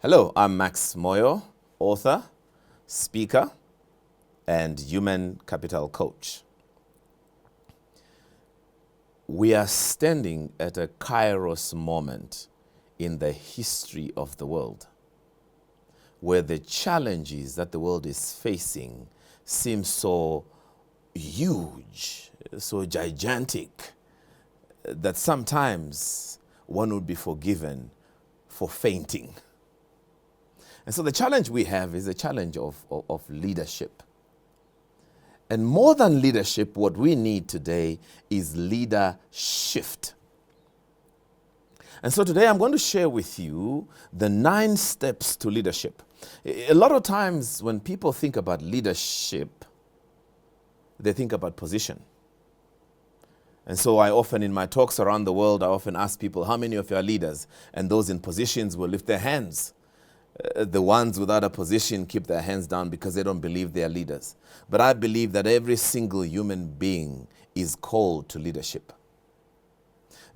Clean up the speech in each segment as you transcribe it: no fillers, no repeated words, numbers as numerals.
Hello, I'm Moyo, author, speaker, and human capital coach. We are standing at a kairos moment in the history of the world, where the challenges that the world is facing seem so huge, so gigantic, that sometimes one would be forgiven for fainting. And so the challenge we have is a challenge of leadership. And more than leadership, what we need today is leadershift. And so today I'm going to share with you the 9 steps to leadership. A lot of times when people think about leadership, they think about position. And so I often, in my talks around the world, I often ask people, how many of you are leaders? And those in positions will lift their hands. The ones without a position keep their hands down because they don't believe they are leaders. But I believe that every single human being is called to leadership.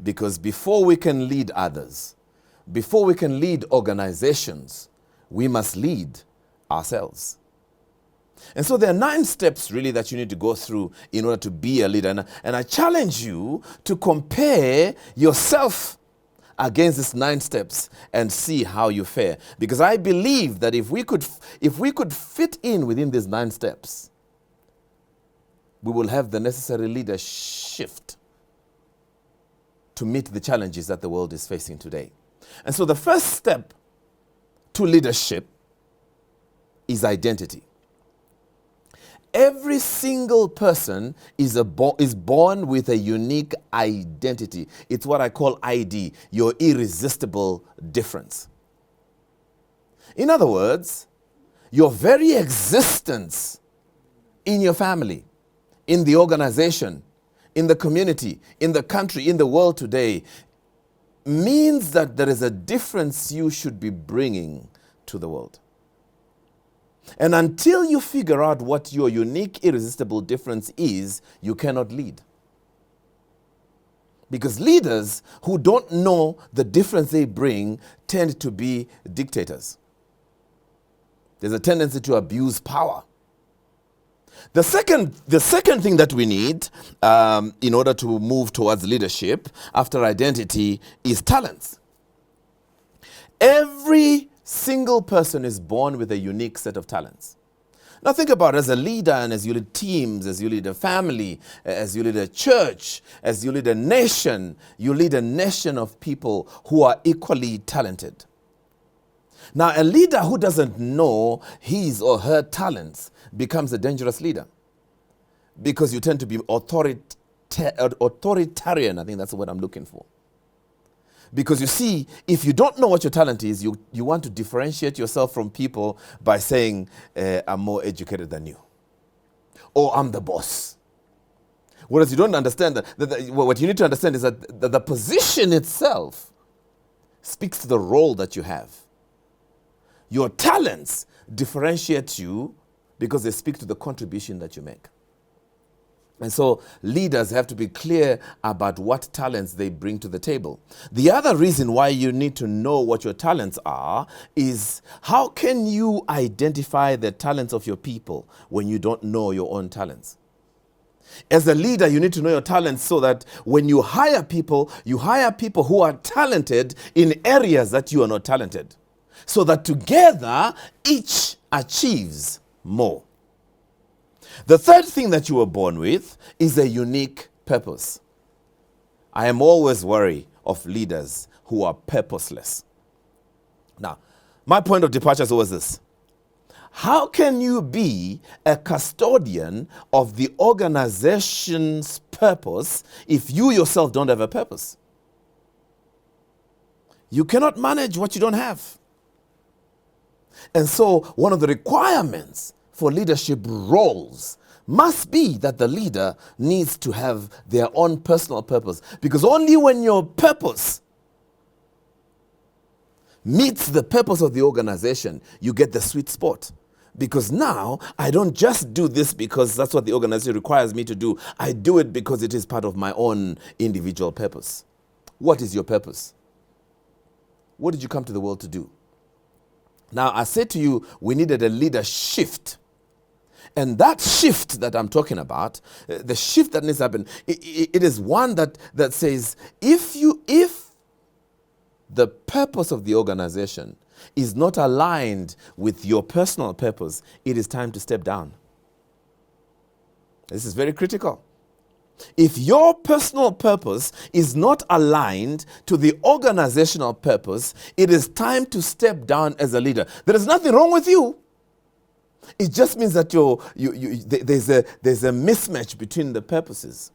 Because before we can lead others, before we can lead organizations, we must lead ourselves. And so there are 9 steps really that you need to go through in order to be a leader. And I challenge you to compare yourself against these 9 steps and see how you fare. Because I believe that if we could fit in within these 9 steps, we will have the necessary leadership to meet the challenges that the world is facing today. And so the first step to leadership is identity. Every single person is born with a unique identity. It's what I call ID, your irresistible difference. In other words, your very existence in your family, in the organization, in the community, in the country, in the world today, means that there is a difference you should be bringing to the world. And until you figure out what your unique, irresistible difference is, you cannot lead. Because leaders who don't know the difference they bring tend to be dictators. There's a tendency to abuse power. The second thing that we need in order to move towards leadership after identity is talents. Every single person is born with a unique set of talents. Now think about it, as a leader and as you lead teams, as you lead a family, as you lead a church, as you lead a nation, you lead a nation of people who are equally talented. Now a leader who doesn't know his or her talents becomes a dangerous leader because you tend to be authoritarian. I think that's what I'm looking for. Because you see, if you don't know what your talent is, you want to differentiate yourself from people by saying, I'm more educated than you. Or I'm the boss. Whereas you don't understand that what you need to understand is that the position itself speaks to the role that you have. Your talents differentiate you because they speak to the contribution that you make. And so leaders have to be clear about what talents they bring to the table. The other reason why you need to know what your talents are is how can you identify the talents of your people when you don't know your own talents? As a leader, you need to know your talents so that when you hire people who are talented in areas that you are not talented. So that together, each achieves more. The third thing that you were born with is a unique purpose. I am always wary of leaders who are purposeless. Now, my point of departure is always this. How can you be a custodian of the organization's purpose if you yourself don't have a purpose? You cannot manage what you don't have. And so one of the requirements for leadership roles must be that the leader needs to have their own personal purpose. Because only when your purpose meets the purpose of the organization, you get the sweet spot. Because now, I don't just do this because that's what the organization requires me to do. I do it because it is part of my own individual purpose. What is your purpose? What did you come to the world to do? Now, I said to you, we needed a leader shift. And that shift that I'm talking about, the shift that needs to happen, it is one that says, if the purpose of the organization is not aligned with your personal purpose, it is time to step down. This is very critical. If your personal purpose is not aligned to the organizational purpose, it is time to step down as a leader. There is nothing wrong with you. It just means that there's a mismatch between the purposes.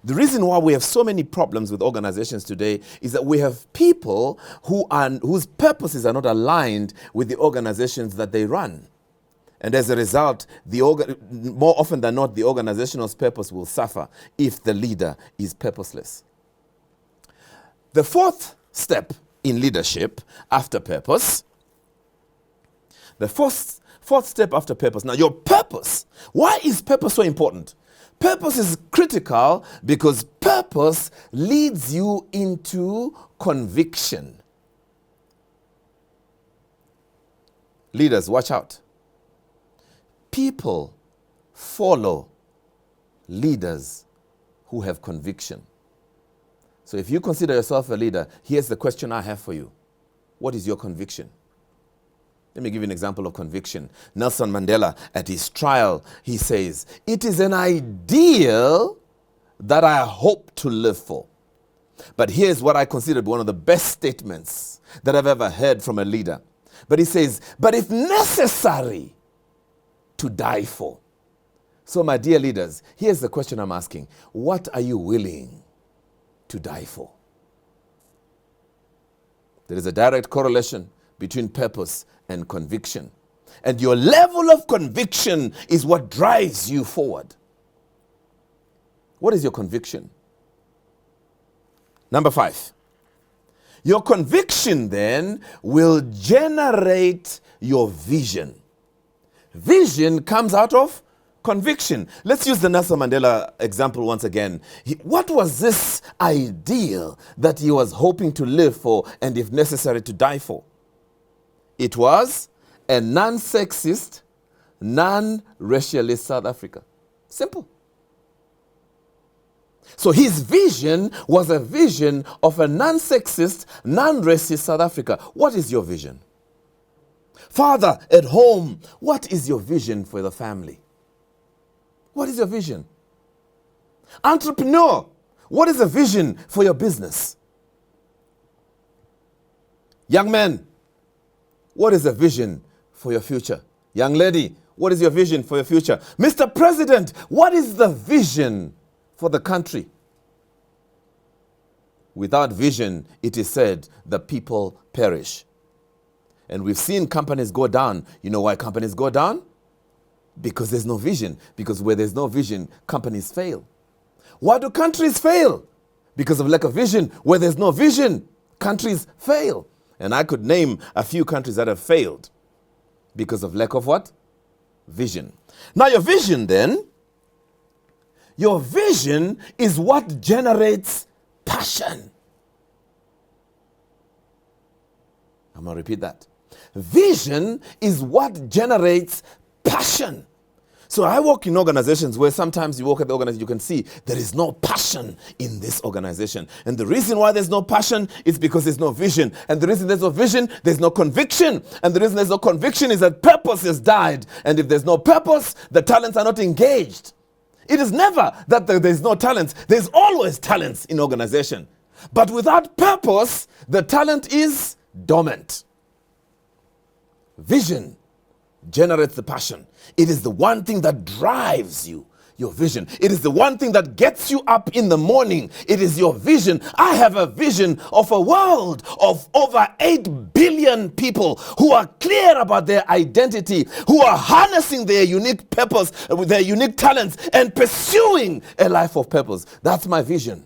The reason why we have so many problems with organizations today is that we have people whose purposes are not aligned with the organizations that they run. And as a result, more often than not, the organization's purpose will suffer if the leader is purposeless. The fourth step in leadership after purpose, the fourth step after purpose. Now, your purpose. Why is purpose so important? Purpose is critical because purpose leads you into conviction. Leaders, watch out. People follow leaders who have conviction. So if you consider yourself a leader, here's the question I have for you. What is your conviction? Let me give you an example of conviction. Nelson Mandela, at his trial, he says, "It is an ideal that I hope to live for." But here's what I considered one of the best statements that I've ever heard from a leader. But he says, "But if necessary, to die for." So my dear leaders, here's the question I'm asking. What are you willing to die for? There is a direct correlation between purpose and conviction. And your level of conviction is what drives you forward. What is your conviction? Number 5. Your conviction then will generate your vision. Vision comes out of conviction. Let's use the Nelson Mandela example once again. What was this ideal that he was hoping to live for and if necessary to die for? It was a non-sexist, non-racialist South Africa. Simple. So his vision was a vision of a non-sexist, non-racist South Africa. What is your vision? Father, at home, what is your vision for the family? What is your vision? Entrepreneur, what is the vision for your business? Young man, what is the vision for your future? Young lady, what is your vision for your future? Mr. President, what is the vision for the country? Without vision, it is said, the people perish. And we've seen companies go down. You know why companies go down? Because there's no vision. Because where there's no vision, companies fail. Why do countries fail? Because of lack of vision. Where there's no vision, countries fail. And I could name a few countries that have failed because of lack of what? Vision. Now your vision then, your vision is what generates passion. I'm going to repeat that. Vision is what generates passion. So I work in organizations where sometimes you walk at the organization, you can see there is no passion in this organization. And the reason why there's no passion is because there's no vision. And the reason there's no vision, there's no conviction. And the reason there's no conviction is that purpose has died. And if there's no purpose, the talents are not engaged. It is never that there's no talents. There's always talents in organization. But without purpose, the talent is dormant. Vision generates the passion. It is the one thing that drives you, your vision. It is the one thing that gets you up in the morning. It is your vision. I have a vision of a world of over 8 billion people who are clear about their identity, who are harnessing their unique purpose, with their unique talents, and pursuing a life of purpose. That's my vision.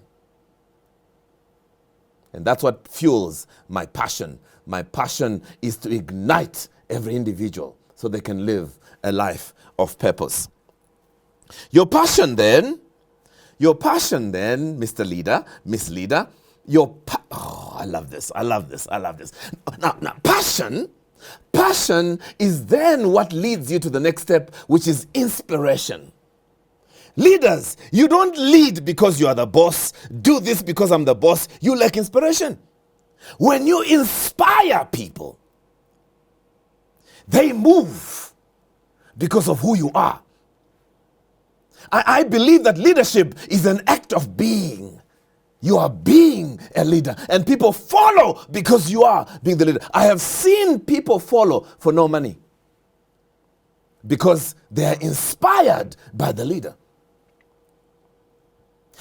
And that's what fuels my passion. My passion is to ignite every individual so they can live a life of purpose. Your passion then, Mr. Leader, Miss Leader, I love this. Now, passion Passion is then what leads you to the next step, which is inspiration. Leaders, you don't lead because you are the boss. Do this because I'm the boss. You lack inspiration. When you inspire people, they move because of who you are. I believe that leadership is an act of being. You are being a leader, and people follow because you are being the leader. I have seen people follow for no money because they are inspired by the leader.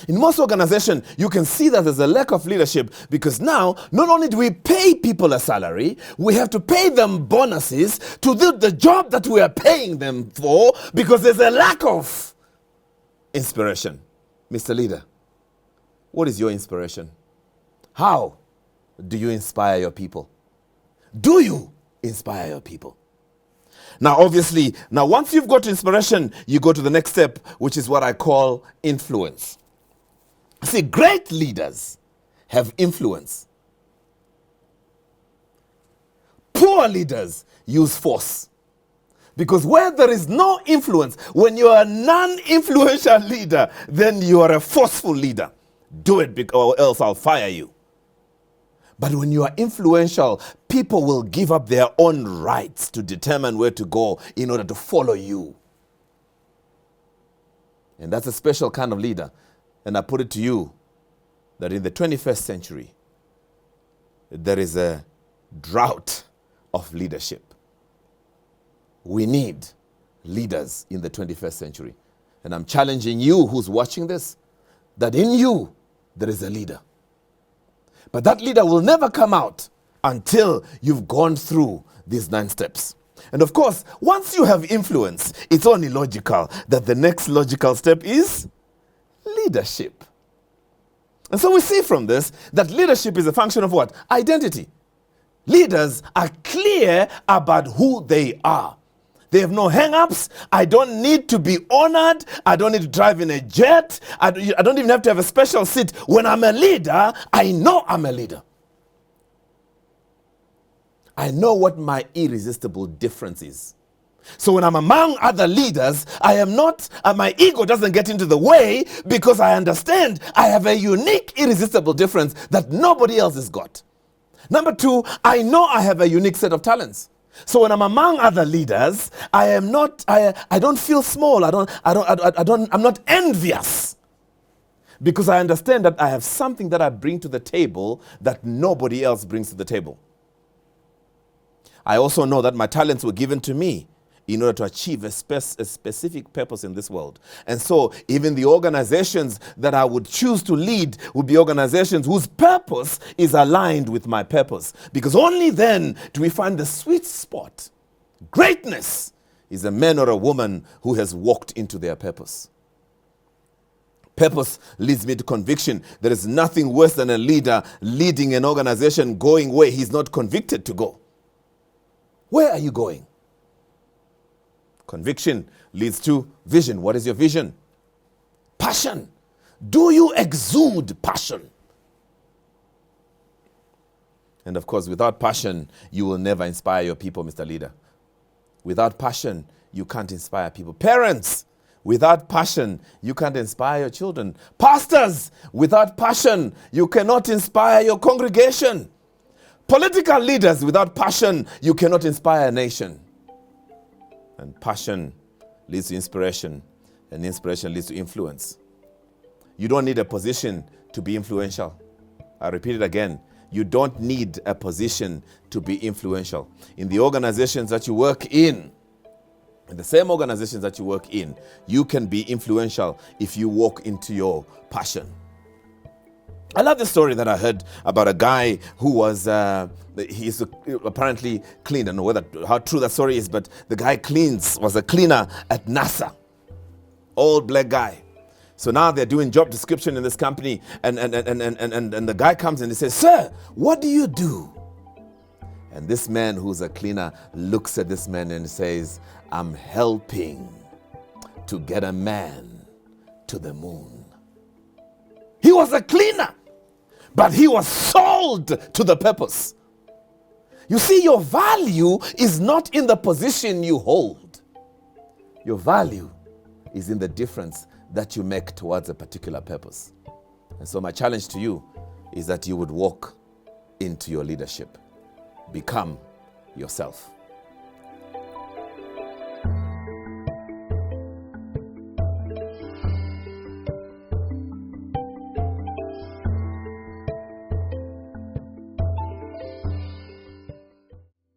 In most organizations, you can see that there's a lack of leadership because now, not only do we pay people a salary, we have to pay them bonuses to do the job that we are paying them for because there's a lack of inspiration. Mr. Leader, what is your inspiration? How do you inspire your people? Do you inspire your people? Now, obviously, once you've got inspiration, you go to the next step, which is what I call influence. See, great leaders have influence. Poor leaders use force. Because where there is no influence, when you are a non-influential leader, then you are a forceful leader. Do it or else I'll fire you. But when you are influential, people will give up their own rights to determine where to go in order to follow you. And that's a special kind of leader. And I put it to you that in the 21st century, there is a drought of leadership. We need leaders in the 21st century. And I'm challenging you who's watching this, that in you, there is a leader. But that leader will never come out until you've gone through these 9 steps. And of course, once you have influence, it's only logical that the next logical step is leadership. And so we see from this that leadership is a function of what? Identity. Leaders are clear about who they are. They have no hang-ups. I don't need to be honored. I don't need to drive in a jet. I don't even have to have a special seat. When I'm a leader, I know I'm a leader. I know what my irresistible difference is. So when I'm among other leaders, I am not, my ego doesn't get into the way because I understand I have a unique, irresistible difference that nobody else has got. Number 2, I know I have a unique set of talents. So when I'm among other leaders, I don't feel small. I'm not envious because I understand that I have something that I bring to the table that nobody else brings to the table. I also know that my talents were given to me in order to achieve a specific purpose in this world. And so even the organizations that I would choose to lead would be organizations whose purpose is aligned with my purpose. Because only then do we find the sweet spot. Greatness is a man or a woman who has walked into their purpose. Purpose leads me to conviction. There is nothing worse than a leader leading an organization going where he's not convicted to go. Where are you going? Conviction leads to vision. What is your vision? Passion. Do you exude passion? And of course, without passion, you will never inspire your people, Mr. Leader. Without passion, you can't inspire people. Parents, without passion, you can't inspire your children. Pastors, without passion, you cannot inspire your congregation. Political leaders, without passion, you cannot inspire a nation. And passion leads to inspiration, and inspiration leads to influence. You don't need a position to be influential. I repeat it again. You don't need a position to be influential. In the organizations that you work in the same organizations that you work in, you can be influential if you walk into your passion. I love the story that I heard about a guy who was, he's apparently clean. I don't know how true that story is, but the guy was a cleaner at NASA. Old black guy. So now they're doing job description in this company, and the guy comes and he says, "Sir, what do you do?" And this man who's a cleaner looks at this man and says, "I'm helping to get a man to the moon." He was a cleaner, but he was sold to the purpose. You see, your value is not in the position you hold. Your value is in the difference that you make towards a particular purpose. And so my challenge to you is that you would walk into your leadership. Become yourself.